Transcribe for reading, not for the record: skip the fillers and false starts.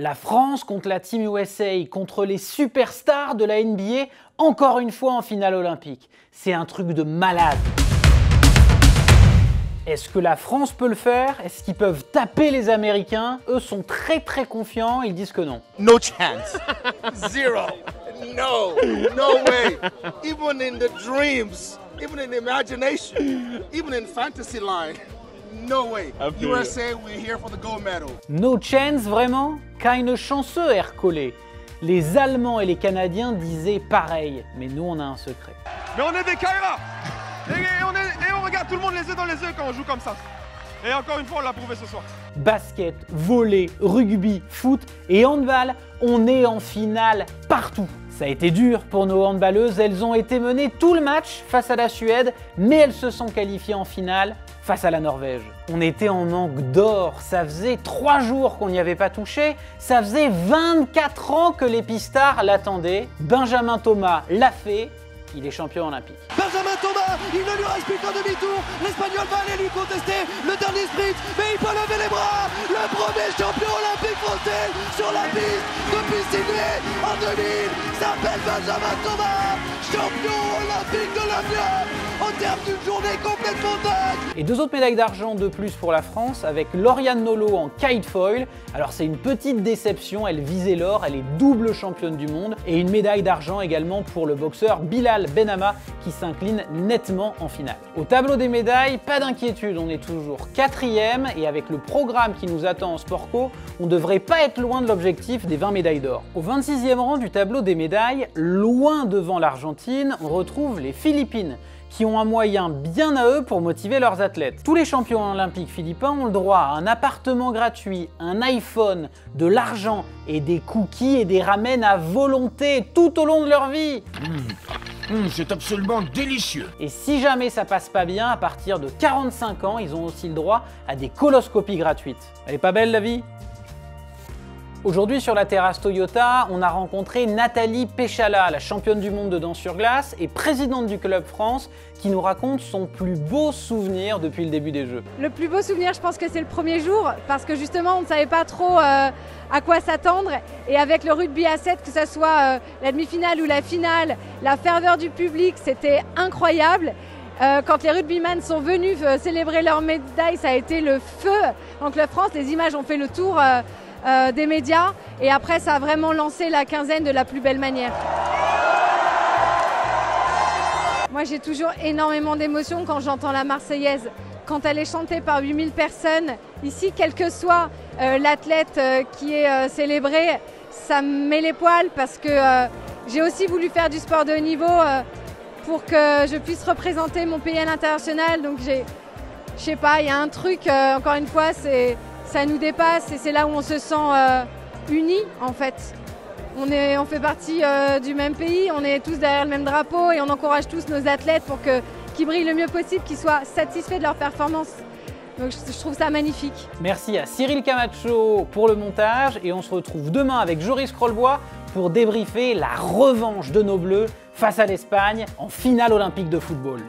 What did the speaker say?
La France contre la Team USA, contre les superstars de la NBA, encore une fois en finale olympique. C'est un truc de malade. Est-ce que la France peut le faire? Est-ce qu'ils peuvent taper les Américains? Eux sont très confiants, ils disent que non. No chance. Zero. No. No way. Even in the dreams, even in the imagination, even in fantasy line. No way. USA, we're here for the gold medal. No chance, vraiment? Keine Chance, Ercolé. Les Allemands et les Canadiens disaient pareil, mais nous on a un secret. Mais on est des Kaira et on regarde tout le monde les yeux dans les yeux quand on joue comme ça. Et encore une fois, on l'a prouvé ce soir. Basket, volley, rugby, foot et handball, on est en finale partout. Ça a été dur pour nos handballeuses, elles ont été menées tout le match face à la Suède, mais elles se sont qualifiées en finale face à la Norvège. On était en manque d'or, ça faisait 3 jours qu'on n'y avait pas touché, ça faisait 24 ans que les pistards l'attendaient. Benjamin Thomas l'a fait, il est champion olympique. Benjamin Thomas, il ne lui reste plus qu'un demi-tour, l'Espagnol va aller lui contester le dernier sprint, mais il peut lever les bras, le premier champion olympique français sur la piste depuis Sydney en 2000, s'appelle Benjamin Thomas, champion olympique de l'avion au terme d'une journée complètement dingue. Et 2 autres médailles d'argent de plus pour la France avec Lauriane Nolo en kite foil. Alors c'est une petite déception, elle visait l'or, elle est double championne du monde. Et une médaille d'argent également pour le boxeur Bilal Benama qui s'incline nettement en finale. Au tableau des médailles, pas d'inquiétude, on est toujours 4e et avec le programme qui nous attend en Sport Co, on devrait pas être loin de l'objectif des 20 médailles d'or. Au 26e rang du tableau des médailles, loin devant l'Argentine, on retrouve les Philippines, qui ont un moyen bien à eux pour motiver leurs athlètes. Tous les champions olympiques philippins ont le droit à un appartement gratuit, un iPhone, de l'argent et des cookies et des ramen à volonté tout au long de leur vie. C'est absolument délicieux. Et si jamais ça passe pas bien, à partir de 45 ans, ils ont aussi le droit à des coloscopies gratuites. Elle est pas belle la vie ? Aujourd'hui sur la terrasse Toyota, on a rencontré Nathalie Péchala, la championne du monde de danse sur glace et présidente du Club France, qui nous raconte son plus beau souvenir depuis le début des Jeux. Le plus beau souvenir, je pense que c'est le premier jour, parce que justement on ne savait pas trop à quoi s'attendre. Et avec le rugby à 7, que ce soit la demi-finale ou la finale, la ferveur du public, c'était incroyable. Quand les rugbyman sont venus célébrer leur médaille, ça a été le feu. En Club France, les images ont fait le tour des médias et après ça a vraiment lancé la quinzaine de la plus belle manière. Moi j'ai toujours énormément d'émotions quand j'entends la Marseillaise, quand elle est chantée par 8000 personnes. Ici, quel que soit l'athlète qui est célébré, ça me met les poils parce que j'ai aussi voulu faire du sport de haut niveau pour que je puisse représenter mon pays à l'international. Donc je sais pas, il y a un truc, encore une fois, ça nous dépasse et c'est là où on se sent unis en fait. On fait partie du même pays, on est tous derrière le même drapeau et on encourage tous nos athlètes pour qu'ils brillent le mieux possible, qu'ils soient satisfaits de leur performance. Donc je trouve ça magnifique. Merci à Cyril Camacho pour le montage et on se retrouve demain avec Joris Krollbois pour débriefer la revanche de nos Bleus face à l'Espagne en finale olympique de football.